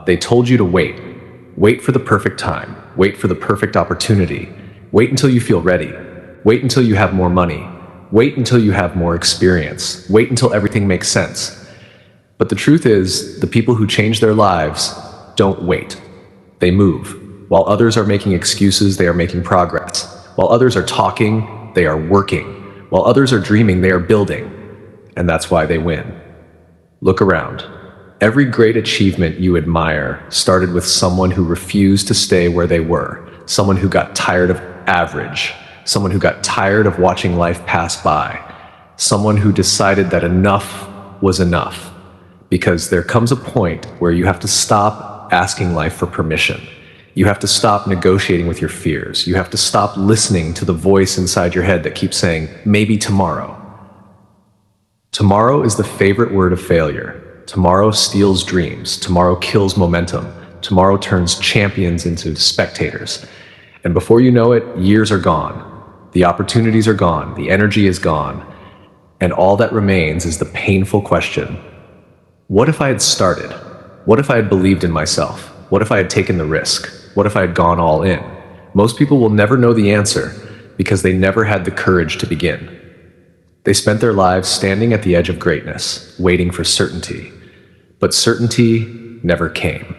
They told you to wait. Wait for the perfect time. Wait for the perfect opportunity. Wait until you feel ready. Wait until you have more money. Wait until you have more experience. Wait until everything makes sense. But the truth is, the people who change their lives don't wait. They move. While others are making excuses, they are making progress. While others are talking, they are working. While others are dreaming, they are building. And that's why they win. Look around. Every great achievement you admire started with someone who refused to stay where they were, someone who got tired of average, someone who got tired of watching life pass by, someone who decided that enough was enough. Because there comes a point where you have to stop asking life for permission. You have to stop negotiating with your fears. You have to stop listening to the voice inside your head that keeps saying, maybe tomorrow. Tomorrow is the favorite word of failure. Tomorrow steals dreams. Tomorrow kills momentum. Tomorrow turns champions into spectators. And before you know it, years are gone. The opportunities are gone. The energy is gone. And all that remains is the painful question, what if I had started? What if I had believed in myself? What if I had taken the risk? What if I had gone all in? Most people will never know the answer because they never had the courage to begin. They spent their lives standing at the edge of greatness, waiting for certainty. But certainty never came.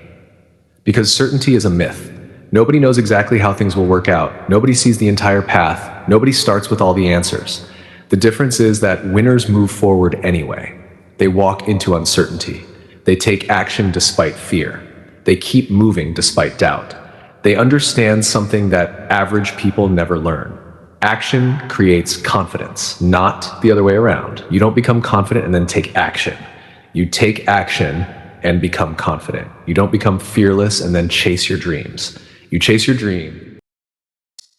Because certainty is a myth. Nobody knows exactly how things will work out. Nobody sees the entire path. Nobody starts with all the answers. The difference is that winners move forward anyway. They walk into uncertainty. They take action despite fear. They keep moving despite doubt. They understand something that average people never learn. Action creates confidence, not the other way around. You don't become confident and then take action. You take action and become confident. You don't become fearless and then chase your dreams. You chase your dream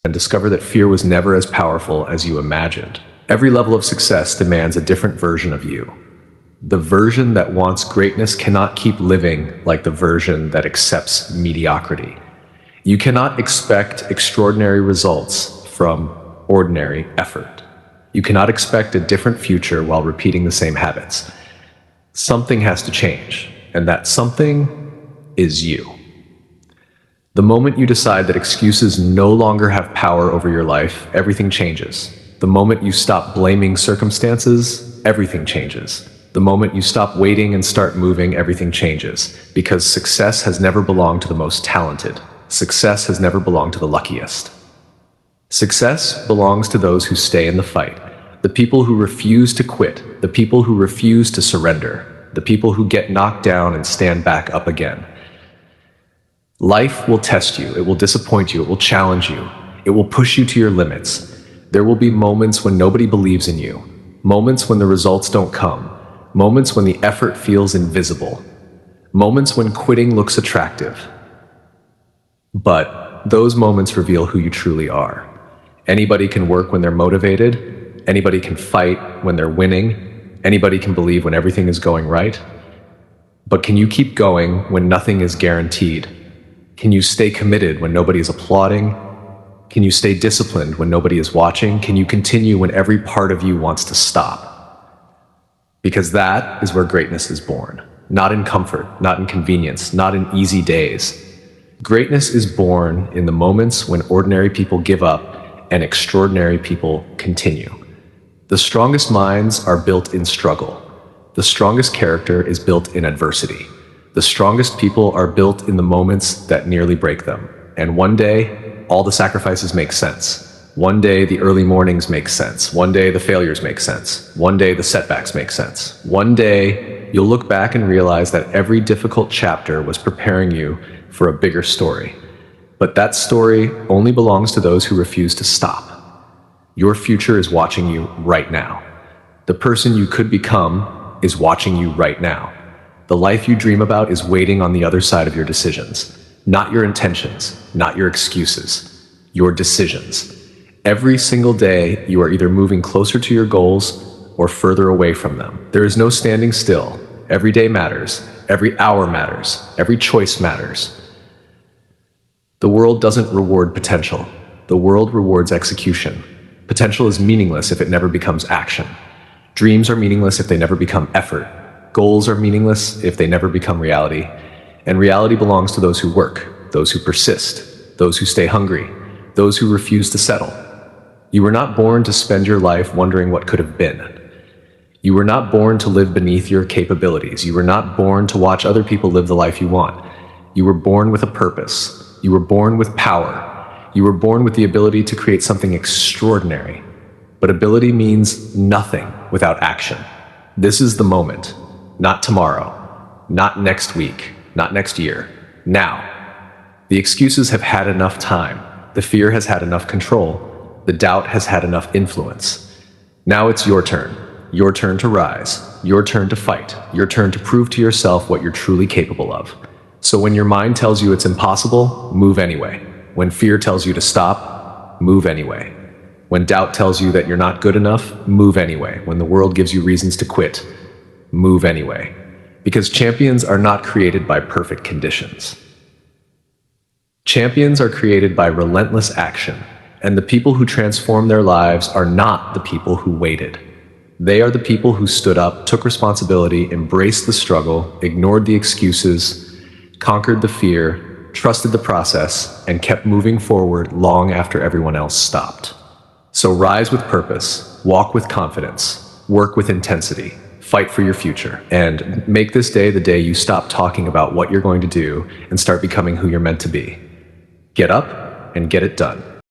and discover that fear was never as powerful as you imagined. Every level of success demands a different version of you. The version that wants greatness cannot keep living like the version that accepts mediocrity. You cannot expect extraordinary results from ordinary effort. You cannot expect a different future while repeating the same habits. Something has to change, and that something is you. The moment you decide that excuses no longer have power over your life, everything changes. The moment you stop blaming circumstances, everything changes. The moment you stop waiting and start moving, everything changes. Because success has never belonged to the most talented. Success has never belonged to the luckiest. Success belongs to those who stay in the fight. The people who refuse to quit. The people who refuse to surrender. The people who get knocked down and stand back up again. Life will test you. It will disappoint you. It will challenge you. It will push you to your limits. There will be moments when nobody believes in you. Moments when the results don't come. Moments when the effort feels invisible. Moments when quitting looks attractive. But those moments reveal who you truly are. Anybody can work when they're motivated. Anybody can fight when they're winning. Anybody can believe when everything is going right. But can you keep going when nothing is guaranteed? Can you stay committed when nobody is applauding? Can you stay disciplined when nobody is watching? Can you continue when every part of you wants to stop? Because that is where greatness is born. Not in comfort, not in convenience, not in easy days. Greatness is born in the moments when ordinary people give up and extraordinary people continue. The strongest minds are built in struggle. The strongest character is built in adversity. The strongest people are built in the moments that nearly break them. And one day, all the sacrifices make sense. One day, the early mornings make sense. One day, the failures make sense. One day, the setbacks make sense. One day, you'll look back and realize that every difficult chapter was preparing you for a bigger story. But that story only belongs to those who refuse to stop. Your future is watching you right now. The person you could become is watching you right now. The life you dream about is waiting on the other side of your decisions. Not your intentions, not your excuses, your decisions. Every single day, you are either moving closer to your goals or further away from them. There is no standing still. Every day matters. Every hour matters. Every choice matters. The world doesn't reward potential. The world rewards execution. Potential is meaningless if it never becomes action. Dreams are meaningless if they never become effort. Goals are meaningless if they never become reality. And reality belongs to those who work, those who persist, those who stay hungry, those who refuse to settle. You were not born to spend your life wondering what could have been. You were not born to live beneath your capabilities. You were not born to watch other people live the life you want. You were born with a purpose. You were born with power. You were born with the ability to create something extraordinary. But ability means nothing without action. This is the moment, not tomorrow, not next week, not next year, now. The excuses have had enough time. The fear has had enough control. The doubt has had enough influence. Now it's your turn. Your turn to rise. Your turn to fight. Your turn to prove to yourself what you're truly capable of. So when your mind tells you it's impossible, move anyway. When fear tells you to stop, move anyway. When doubt tells you that you're not good enough, move anyway. When the world gives you reasons to quit, move anyway. Because champions are not created by perfect conditions. Champions are created by relentless action, and the people who transform their lives are not the people who waited. They are the people who stood up, took responsibility, embraced the struggle, ignored the excuses, conquered the fear, trusted the process, and kept moving forward long after everyone else stopped. So rise with purpose, walk with confidence, work with intensity, fight for your future, and make this day the day you stop talking about what you're going to do and start becoming who you're meant to be. Get up and get it done.